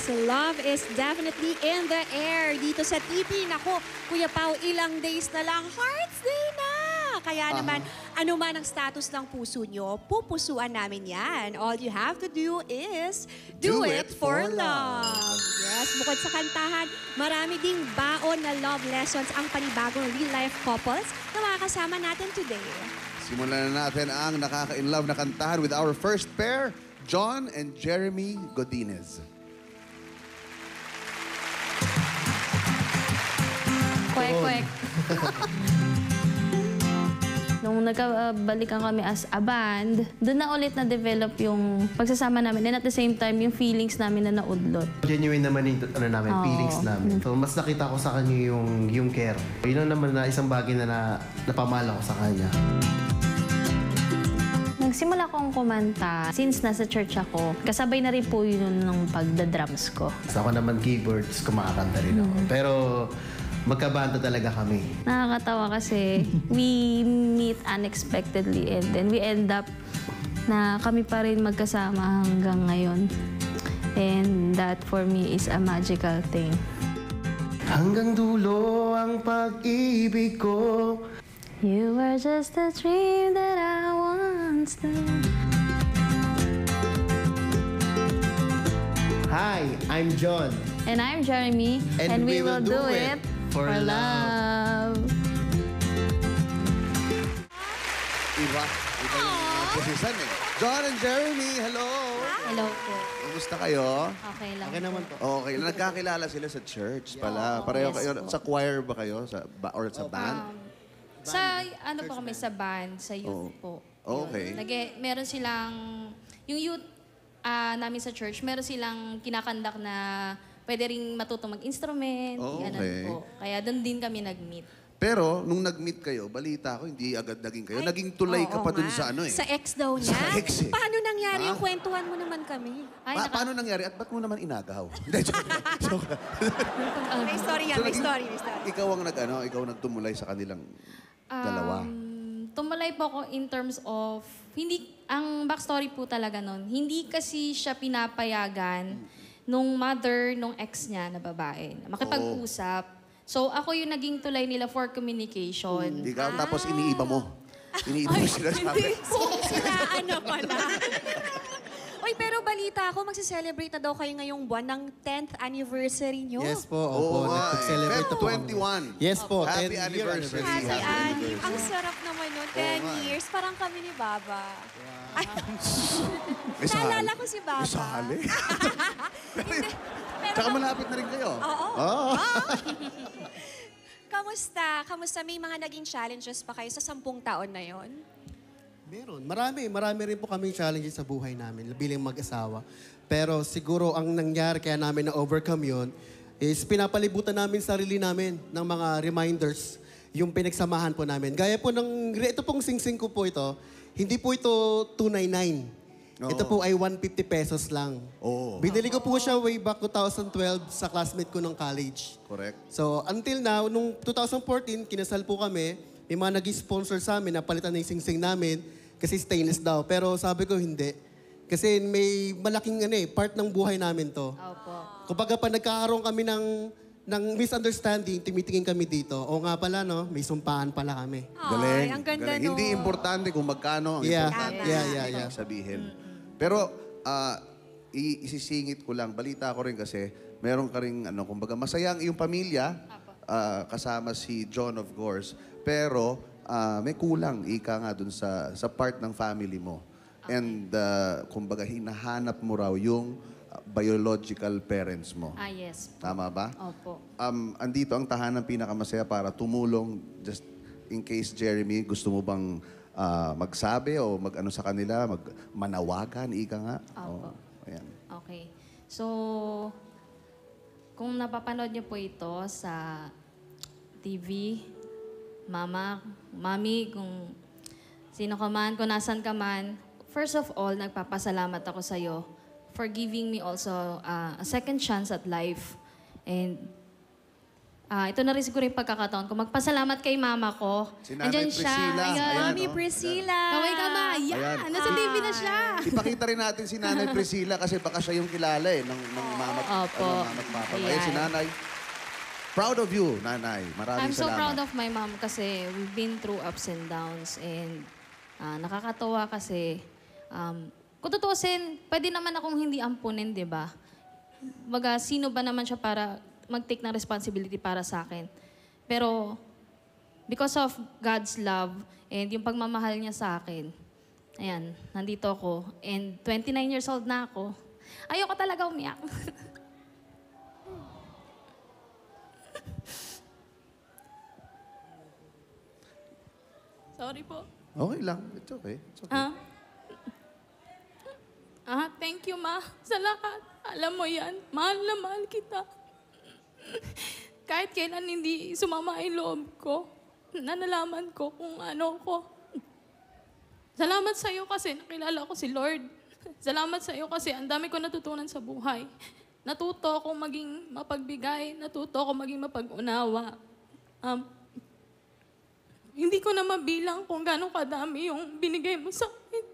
Yes, love is definitely in the air dito sa TV. Nako, Kuya Pao, ilang days na lang, Hearts Day na! Kaya naman, ano man ang status ng puso nyo, pupusuan namin yan. All you have to do is do it for love. Yes, bukod sa kantahan, marami ding baon na love lessons ang panibagong real-life couples na makakasama natin today. Simulan na natin ang nakaka-inlove na kantahan with our first pair, John and Jeremy Godinez. Kwek-kwek. Nung nagkabalikan kami as a band, doon na ulit na-develop yung pagsasama namin and at the same time, yung feelings namin na naudlot. Genuine naman yung feelings namin. So, mas nakita ko sa kanya yung care. Yun naman na isang bagay na napamala ko sa kanya. Nagsimula akong kumanta. Since nasa church ako, kasabay na rin po yun ng pagda-drums ko. So, ako naman keyboards, kumakanta rin ako. Pero magkabanda talaga kami. Nakakatawa kasi we meet unexpectedly and then we end up na kami pa rin magkasama hanggang ngayon. And that for me is a magical thing. Hanggang dulo ang pag-ibig ko. You were just a dream that I once knew. Hi, I'm John. And I'm Jeremy. And we will do it for love. Iba yung posisan eh. John and Jeremy, hello! Hello po. Kumusta kayo? Okay lang. Okay naman po. Okay, nagkakilala sila sa church pala. Pareho Yes kayo, po. sa choir ba kayo? Or sa band? Sa ano po kami sa band, sa youth po. Okay. Meron silang yung youth namin sa church, meron silang kinakandak na pwede ring matutong mag-instrument, ganun Okay. po. Kaya doon din kami nag-meet. Pero, nung nag-meet kayo, balita ko, hindi agad naging kayo. Naging tulay ka Oo pa dun nga. sa ano eh. Sa ex daw niya? Sa ex eh. Paano nangyari yung kwentuhan mo naman kami? Paano nangyari at ba't mo naman inagaw? Hindi, joke lang. Joke lang. May story yan, So, may naging- story, may story. Ikaw ang ikaw nagtumulay sa kanilang dalawa. Tumulay po ako in terms of, ang backstory po talaga nun, hindi kasi siya pinapayagan nung mother, nung ex niya na babae, na makipag-usap. So ako yung naging tulay nila for communication. Ikaw, tapos iniiba mo. Iniiba mo sila sa Hindi po sila ano pala. Uy, pero balita ako, magse-celebrate na daw kayo ngayong buwan ng 10th anniversary nyo. Yes po, Oo opo. nga Nag-celebrate eh. na po kami. Feb 21. Yes po, Happy 10th year anniversary. Happy Happy Annie. anniversary. Ang sarap naman nun. 10 nga eh. years. Parang kami ni Baba. Ay, May sahali. naalala ko si Baba. May sahali. Pero Tsaka malapit na rin kayo. Oo. Oo. Kamusta? Kamusta? May mga naging challenges pa kayo sa 10 taon na yon? Meron. Marami rin po kaming challenges sa buhay namin bilang mag-asawa. Pero siguro ang nangyari kaya namin na-overcome yon is pinapalibutan namin sarili namin ng mga reminders yung pinagsamahan po namin. Gaya po ito pong sing-sing ko po ito, hindi po ito 299. Ito po ay 150 pesos lang. Oo. Binili ko po siya way back 2012 sa classmate ko ng college. Correct. So, until now, nung 2014, kinasal po kami, may mga nag-sponsor sa amin, napalitan na yung sing-sing namin kasi stainless daw. Pero sabi ko, hindi. Kasi may malaking part ng buhay namin to. Opo. Kumbaga pa nagkakaroon kami ng misunderstanding, tumitingin kami dito. O nga pala, no? May sumpaan pala kami. Galing. Ang ganda galing. nun. Hindi importante kung magkano. Ang Yeah. importante Yeah. sabihin. Pero, isisingit ko lang. Balita ko rin kasi, meron ka rin, kumbaga, masaya ang iyong pamilya. Kasama si John, of course. Pero, may kulang, ika nga, dun sa part ng family mo. And, kumbaga, hinahanap mo raw yung biological parents mo. Yes. Tama ba? Opo. Andito ang tahanan pinakamasiya para tumulong just in case, Jeremy, gusto mo bang magsabi o mag-ano sa kanila, manawagan, ika nga? Opo. Ayan. Okay. So, kung napapanood niyo po ito sa TV, mami, kung sino ka man, kung nasan ka man, first of all, nagpapasalamat ako sa'yo for giving me also a second chance at life. And ito na rin siguro yung pagkakataon ko. Magpasalamat kay mama ko. Si Nanay Andyan siya. Priscilla. Ayan. Ayan, Mami oh. Priscilla. Kaway ka ma. Ayan. Yan. Nasa TV na siya. Ipakita rin natin si Nanay Priscilla kasi baka siya yung kilala ng mama Opo. at papa. Ayan. Ayan si Nanay. Proud of you, Nanay. Maraming I'm so salamat. proud of my mom kasi we've been through ups and downs and nakakatawa kasi kung tutusin, pwede naman akong hindi ampunin, di ba? Baga, sino ba naman siya para mag-take ng responsibility para sa akin? Pero because of God's love and yung pagmamahal niya sa akin, ayan, nandito ako. And 29 years old na ako. Ayoko talaga umiyak. Sorry po. Okay lang. It's okay. It's okay. Thank you, Ma, sa lahat. Alam mo yan, mahal na mahal kita. Kahit kailan hindi sumama ang loob ko, nalaman ko kung ano ko. Salamat sa iyo kasi nakilala ko si Lord. Salamat sa iyo kasi ang dami ko natutunan sa buhay. Natuto akong maging mapagbigay, natuto akong maging mapag-unawa. Hindi ko na mabilang kung gano'ng kadami yung binigay mo sa akin.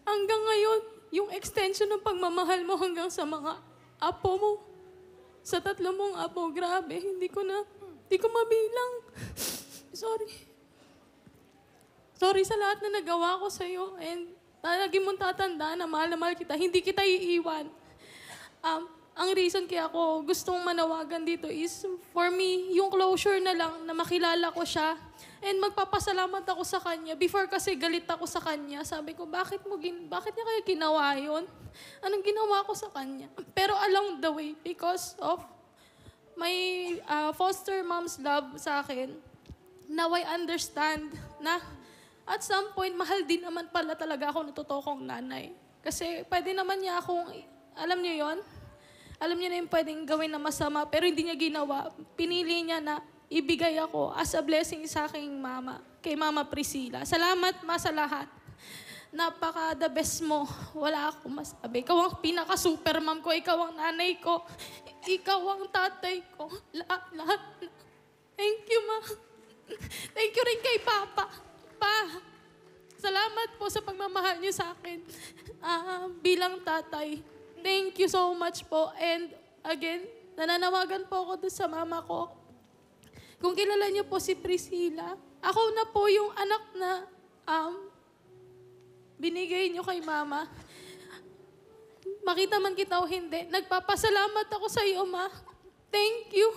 Hanggang ngayon, yung extension ng pagmamahal mo hanggang sa mga apo mo. Sa 3 mong apo, grabe, hindi ko mabilang. Sorry. Sorry sa lahat na nagawa ko sa'yo and lagi mong tatandaan na mahal kita. Hindi kita iiwan. Ang reason kaya ako gustong manawagan dito is for me, yung closure na lang na makilala ko siya and magpapasalamat ako sa kanya. Before kasi galit ako sa kanya. Sabi ko, bakit niya kaya ginawa yun? Anong ginawa ko sa kanya? Pero along the way, because of my foster mom's love sa akin, now I understand na at some point, mahal din naman pala talaga ako na totoo kong nanay. Kasi pwede naman niya akong, alam niyo yon? Alam niya na yung pwedeng gawin na masama, pero hindi niya ginawa. Pinili niya na ibigay ako as a blessing sa aking mama, kay Mama Priscilla. Salamat, Ma, sa lahat. Napaka-the best mo. Wala akong masabi. Ikaw ang pinaka-super mom ko. Ikaw ang nanay ko. Ikaw ang tatay ko. Lahat. Thank you, Ma. Thank you rin kay Papa. Pa, salamat po sa pagmamahal niyo sa akin bilang tatay. Thank you so much po. And again, nananawagan po ako doon sa mama ko. Kung kilala niyo po si Priscilla, ako na po yung anak na binigay niyo kay mama. Makita man kita o hindi, nagpapasalamat ako sa iyo, Ma. Thank you.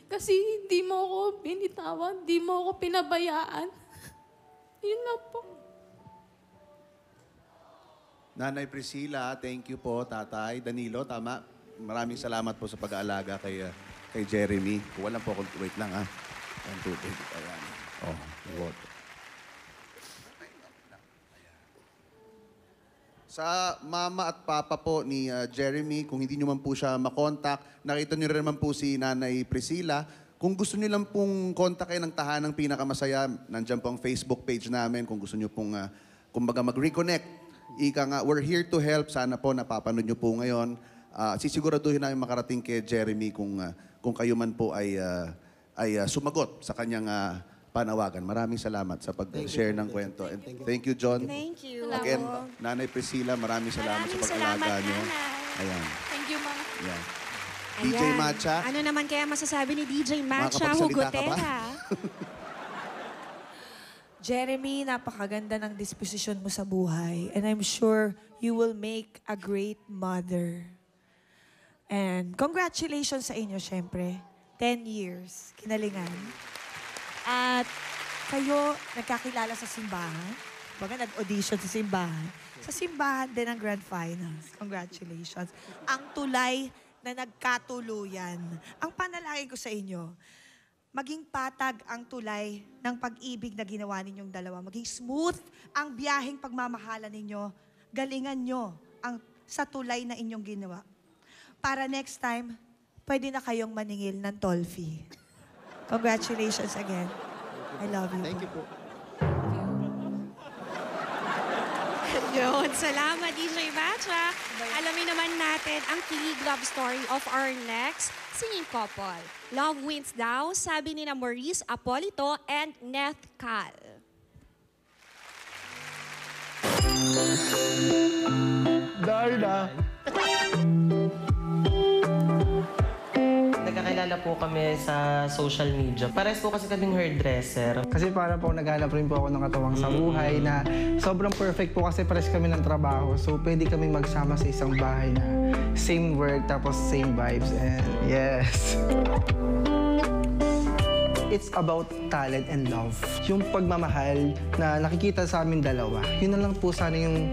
Kasi hindi mo ako binitawan, hindi mo ako pinabayaan. Yun na po. Nanay Priscilla, thank you po, Tatay. Danilo, tama. Maraming salamat po sa pag-aalaga kay Jeremy. Kuha lang po ako. Wait lang, ha. 1, 2, 3. Ayan. Oh, water. Sa mama at papa po ni Jeremy, kung hindi nyo man po siya makontak, nakita nyo rin naman po si Nanay Priscilla. Kung gusto nyo lang pong kontakin ng Tahanang Pinakamasaya, nandyan po ang Facebook page namin. Kung gusto nyo pong, kumbaga mag-reconnect, ika nga, we're here to help. Sana po napapanood nyo po ngayon. Sisiguraduhin namin makarating kay Jeremy kung kayo man po ay sumagot sa kanyang panawagan. Maraming salamat sa pag-share ng kwento. And thank you, John. Thank you. Again, Nanay Priscilla, maraming salamat sa pag-alaga nyo. Nanay. Ayan. Thank you, Ma. Ayan. Ayan. DJ Matcha. Ano naman kaya masasabi ni DJ Matcha Makakapagsalita ka ba? Hugotera? Jeremy, napakaganda ng disposition mo sa buhay. And I'm sure you will make a great mother. And congratulations sa inyo, syempre. 10 years, kinalingan. At kayo nagkakilala sa simbahan. Baga nag-audition sa simbahan. Sa simbahan din ang Grand Finals. Congratulations. Ang tulay na nagkatuluyan. Ang panalangin ko sa inyo, maging patag ang tulay ng pag-ibig na ginawa ninyong dalawa. Maging smooth ang biyaheng pagmamahala ninyo. Galingan nyo sa tulay na inyong ginawa. Para next time, pwede na kayong maningil ng toll fee. Congratulations again. I love you. Thank you po. Yun, salamat DJ Matcha. Alamin naman natin ang kilig love story of our next singing couple. Love wins daw, sabi ni na Maurice Apolito and Neth Cal. Darna. Nagkakilala po kami sa social media. Pares po kasi kaming hairdresser. Kasi parang po naghanap rin po ako ng katawang sa buhay na sobrang perfect po kasi pares kami ng trabaho. So pwede kami magsama sa isang bahay na same work tapos same vibes and yes. It's about talent and love. Yung pagmamahal na nakikita sa amin dalawa, yun na lang po sana yung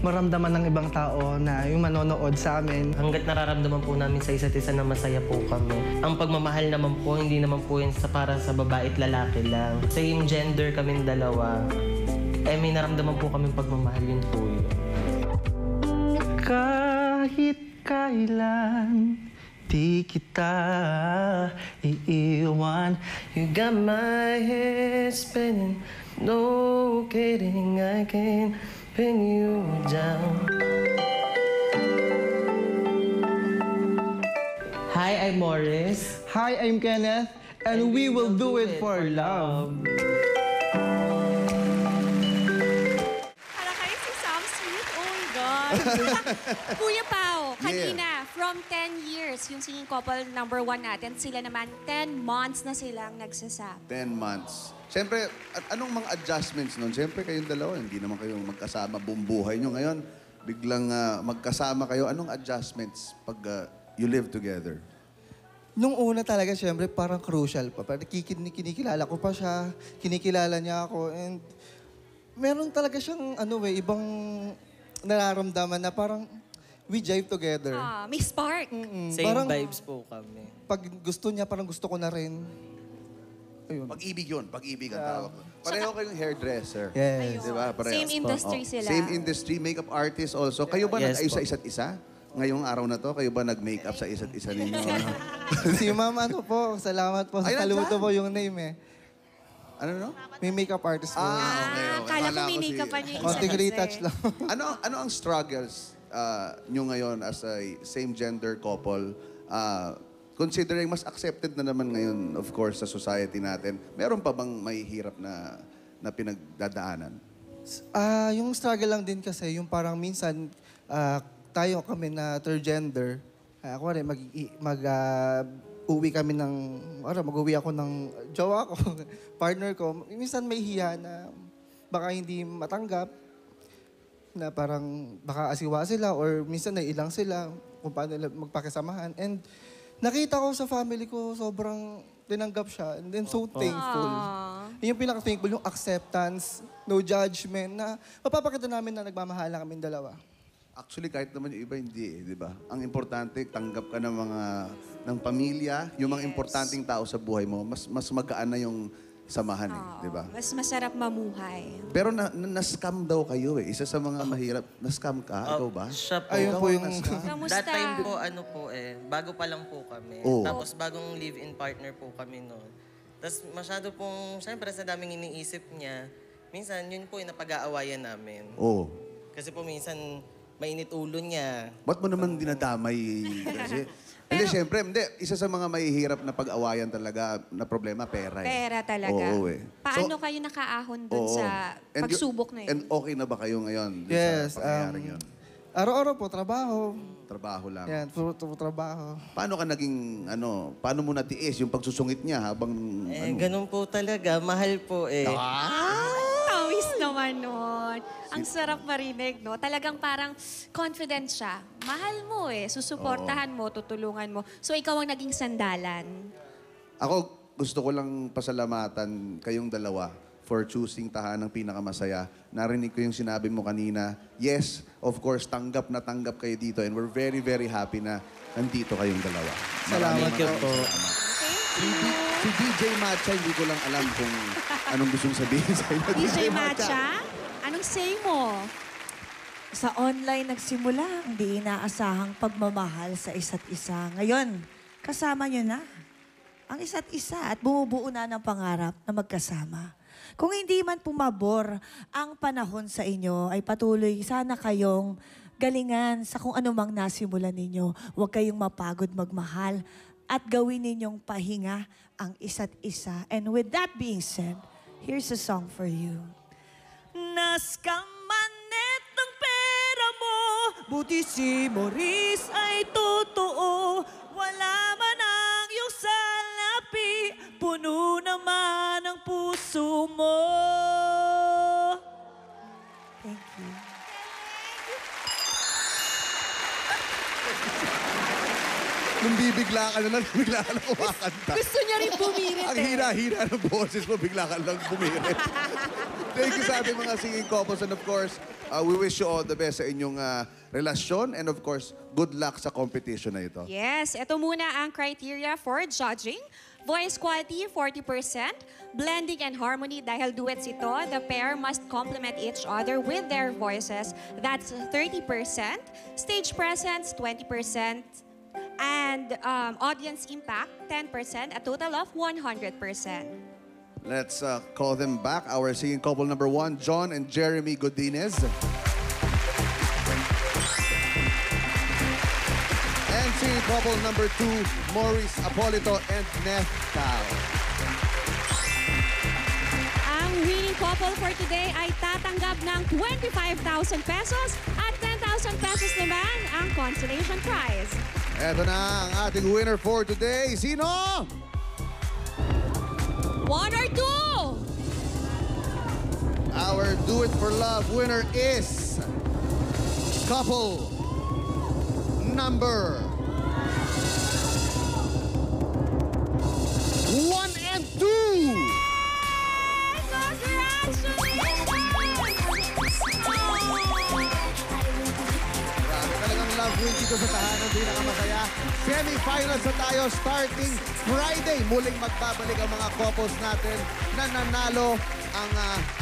maramdaman ng ibang tao na yung manonood sa amin. Hanggat nararamdaman po namin sa isa't isa na masaya po kami. Ang pagmamahal naman po, hindi naman po yun para sa babae at lalaki lang. Same gender kaming dalawa. May naramdaman po kaming pagmamahal, yun po yun. Kahit kailan di kita iiwan. You got my head spinning. No kidding, I can't pin you down. Hi, I'm Morris. Hi, I'm Kenneth, and we will do it for love. Para kayo si Sam Smith. Oh my God. Kuya Pao, kanina, from 10 years, yung singing couple number 1 natin, sila naman 10 months na silang nagsasama. 10 months. Siyempre, anong mga adjustments nun? Siyempre, kayong dalawa, hindi naman kayong magkasama buong buhay nyo ngayon. Biglang magkasama kayo. Anong adjustments pag you live together? Nung una talaga, syempre, parang crucial pa. Parang kinikilala ko pa siya, kinikilala niya ako, and meron talaga siyang, ibang nararamdaman na parang we jive together. May spark. Same Parang vibes po kami. pag gusto niya, parang gusto ko na rin. Ayun. Pag-ibig yun. Pag-ibig ang tawag. Pareho kayong hairdresser. Yes. Di ba? Pareho. Same industry sila. Same industry, makeup artist also. Kayo ba Yes, nag-ayos po. sa isa't isa? Ngayong araw na to, kayo ba nag-makeup sa isa't isa ninyo? Si Ma'am, salamat po. Sa Ay, kaluto nandyan? po yung name eh. Ano no? May makeup artist po. Okay. Kala ko Akala ko minika si- pa niyo yung Konting isa-isa retouch eh. lang. ano ang struggles nyo ngayon as a same-gender couple? Considering mas accepted na naman ngayon, of course, sa society natin, meron pa bang may hirap na pinagdadaanan? Yung struggle lang din kasi, yung parang minsan, tayo kami na third gender, ako rin, uwi kami ng, mag-uwi ako ng jowa ko, partner ko. Minsan may hiya na baka hindi matanggap, na parang baka asiwa sila or minsan naiilang sila kung paano nila magpakisamahan. And nakita ko sa family ko, sobrang tinanggap siya. And then so thankful. Yun yung pinaka-thankful, yung acceptance, no judgment, na mapapakita namin na nagmamahala kami dalawa. Actually, kahit naman yung iba, hindi di ba? Ang importante, tanggap ka ng pamilya, yung mga importanteng tao sa buhay mo, mas magaan na yung samahan di ba? Mas masarap mamuhay. Pero na-scam daw kayo eh. Isa sa mga mahirap, na-scam ka? Ikaw ba? Siya po. Ayun po yung... Kamusta? That time po, bago pa lang po kami. Oo. Tapos bagong live-in partner po kami noon. Tapos masyado pong, syempre sa daming iniisip niya, minsan yun po yung napag-aawayan namin. Oo. Kasi po minsan mainit ulo niya. Ba't mo naman dinadamay kasi? Hindi, syempre, isa sa mga mahihirap na pag-awayan talaga na problema, pera eh. Pera talaga. Oo eh. Paano kayo nakaahon dun Oo. sa And pagsubok na yun? And okay na ba kayo ngayon dun Yes. sa pangyayaring yun? Araw-araw po, trabaho. Trabaho lang. Yan, puro trabaho. Paano ka naging, paano mo natiis yung pagsusungit niya habang, Ganun po talaga. Mahal po eh. Tawis naman nun. Ang sarap marinig, no? Talagang parang confident siya. Mahal mo eh. Susuportahan mo, tutulungan mo. So, ikaw ang naging sandalan. Ako, gusto ko lang pasalamatan kayong dalawa for choosing tahanang pinakamasaya. Narinig ko yung sinabi mo kanina. Yes, of course, tanggap na tanggap kayo dito and we're very, very happy na nandito kayong dalawa. Salamat po. Salamat. Si DJ Matcha, hindi ko lang alam kung anong gustong sabihin sa inyo. DJ Matcha, anong say mo? Sa online nagsimula ang di inaasahang pagmamahal sa isa't isa. Ngayon, kasama nyo na ang isa't isa at bumubuo na ng pangarap na magkasama. Kung hindi man pumabor ang panahon sa inyo, ay patuloy sana kayong galingan sa kung anumang nasimulan ninyo. Huwag kayong mapagod magmahal at gawin ninyong pahinga ang isa't isa. And with that being said, here's a song for you. Naskamanit ng pera mo, buti si Maurice ay totoo. Wala man ang iyong salapi, puno naman ang puso mo. Thank you. Nung bibigla ka na lang, bigla ka lang kumakanta. Gusto niya rin bumirit Ang hina-hina ng boses mo, bigla ka lang bumirit. Thank you sa ating mga singing couples. And of course, we wish you all the best sa inyong relasyon. And of course, good luck sa competition na ito. Yes, ito muna ang criteria for judging. Voice quality, 40%. Blending and harmony, dahil duets ito, the pair must complement each other with their voices. That's 30%. Stage presence, 20%. And audience impact, 10%, a total of 100%. Let's call them back. Our singing couple number 1, John and Jeremy Godinez. And singing couple number 2, Maurice Apolito and Neth Cao. Ang winning couple for today ay tatanggap ng 25,000 pesos at 10,000 pesos naman ang consolation prize. Eto na ang ating winner for today. Sino? 1 or 2? Our Do It For Love winner is couple number 1 and 2. Talagang love win dito sa tahanan, pinakamasaya. Semi-finals na tayo starting Friday. Muling magbabalik ang mga couples natin na nanalo ang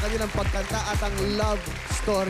kanilang pagkanta at ang love story.